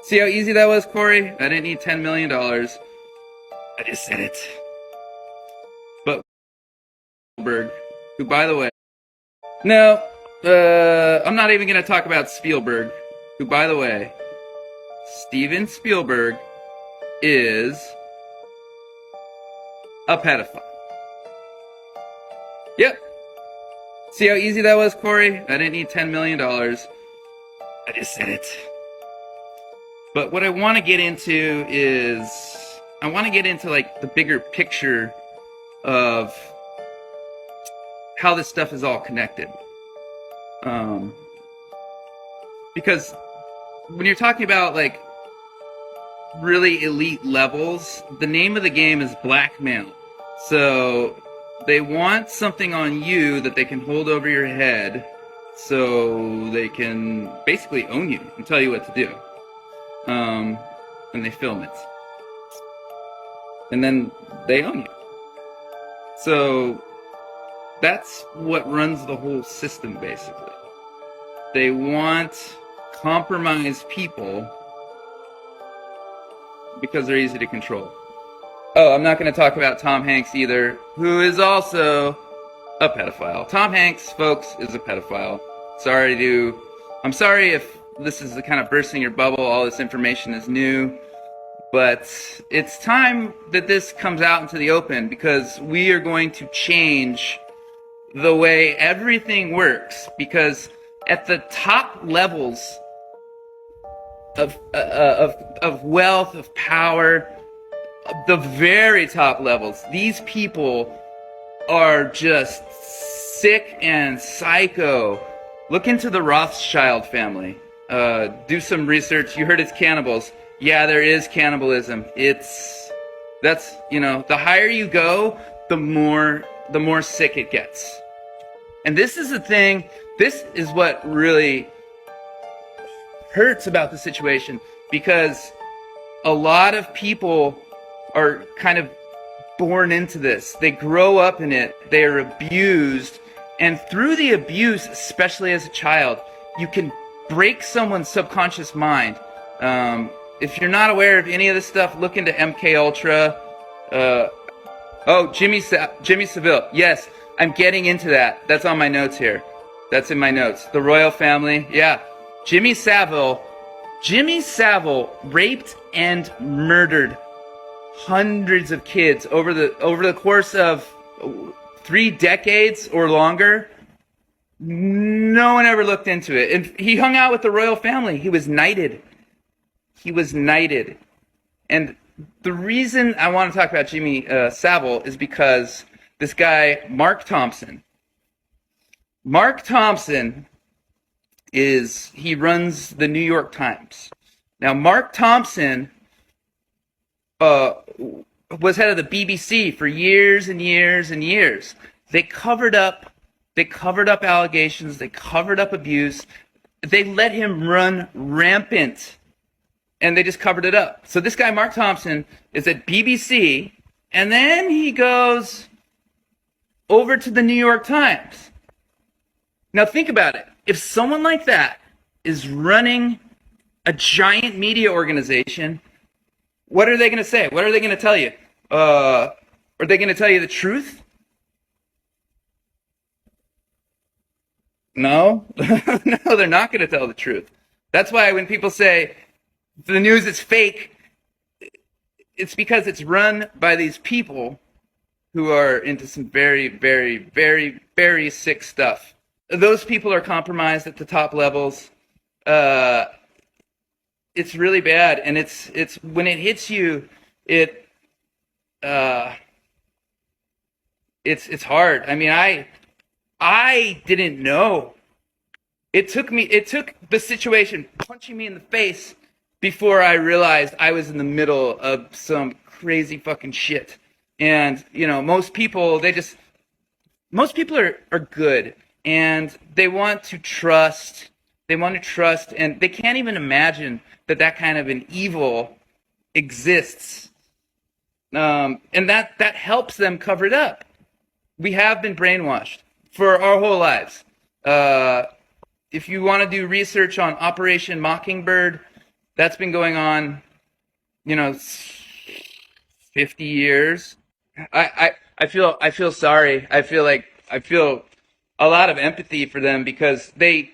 See how easy that was, Corey? I didn't need $10 million. I just said it. But Spielberg, who, by the way, no, I'm not even going to talk about Spielberg, who, by the way, Steven Spielberg is a pedophile. Yep. See how easy that was, Corey? I didn't need $10 million. I just said it. But what I want to get into is, I want to get into like the bigger picture of how this stuff is all connected. Because when you're talking about like really elite levels, the name of the game is blackmail. So they want something on you that they can hold over your head so they can basically own you and tell you what to do. And they film it. And then they own you. So that's what runs the whole system, basically. They want compromised people because they're easy to control. Oh, I'm not going to talk about Tom Hanks either, who is also a pedophile. Tom Hanks, folks, is a pedophile. I'm sorry if this is the kind of bursting your bubble, all this information is new, but it's time that this comes out into the open because we are going to change the way everything works, because at the top levels of wealth, of power, the very top levels, these people are just sick and psycho. Look into the Rothschild family. Do some research. You heard it's cannibals. Yeah, there is cannibalism. That's the higher you go, the more sick it gets. And this is the thing. This is what really hurts about the situation, because a lot of people are kind of born into this. They grow up in it. They are abused. And through the abuse, especially as a child, you can break someone's subconscious mind. If you're not aware of any of this stuff, look into MK Ultra. Jimmy Savile. Yes, I'm getting into that. That's on my notes here. That's in my notes. The royal family. Yeah. Jimmy Savile raped and murdered hundreds of kids over the course of 3 decades or longer. No one ever looked into it. And he hung out with the royal family. He was knighted. And the reason I want to talk about Jimmy Savile is because this guy, Mark Thompson, he runs the New York Times. Now, Mark Thompson was head of the BBC for years and years and years. They covered up allegations. They covered up abuse. They let him run rampant, and they just covered it up. So this guy, Mark Thompson, is at BBC, and then he goes over to the New York Times. Now think about it. If someone like that is running a giant media organization, what are they going to say? What are they going to tell you? Are they going to tell you the truth? No. No, they're not going to tell the truth. That's why when people say the news is fake, it's because it's run by these people who are into some very, very, very, very sick stuff. Those people are compromised at the top levels. It's really bad, and it's when it hits you, it's hard. I mean, I didn't know. It took the situation punching me in the face before I realized I was in the middle of some crazy fucking shit. And most people are good, and they want to trust. And they can't even imagine that kind of an evil exists. And that helps them cover it up. We have been brainwashed for our whole lives. If you want to do research on Operation Mockingbird, That's been going on, 50 years. I feel sorry. I feel a lot of empathy for them because they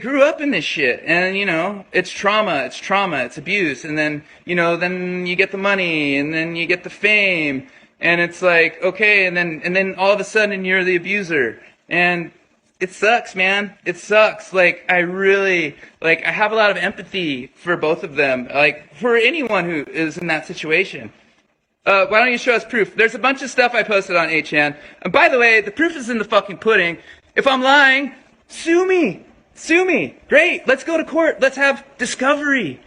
grew up in this shit, and it's trauma, it's abuse, and then then you get the money, and then you get the fame, and it's like, okay, and then all of a sudden you're the abuser, and it sucks, man. It sucks. Like, I really, I have a lot of empathy for both of them, like for anyone who is in that situation. Why don't you show us proof? There's a bunch of stuff I posted on 8chan. And by the way, the proof is in the fucking pudding. If I'm lying, sue me. Sue me. Great. Let's go to court. Let's have discovery.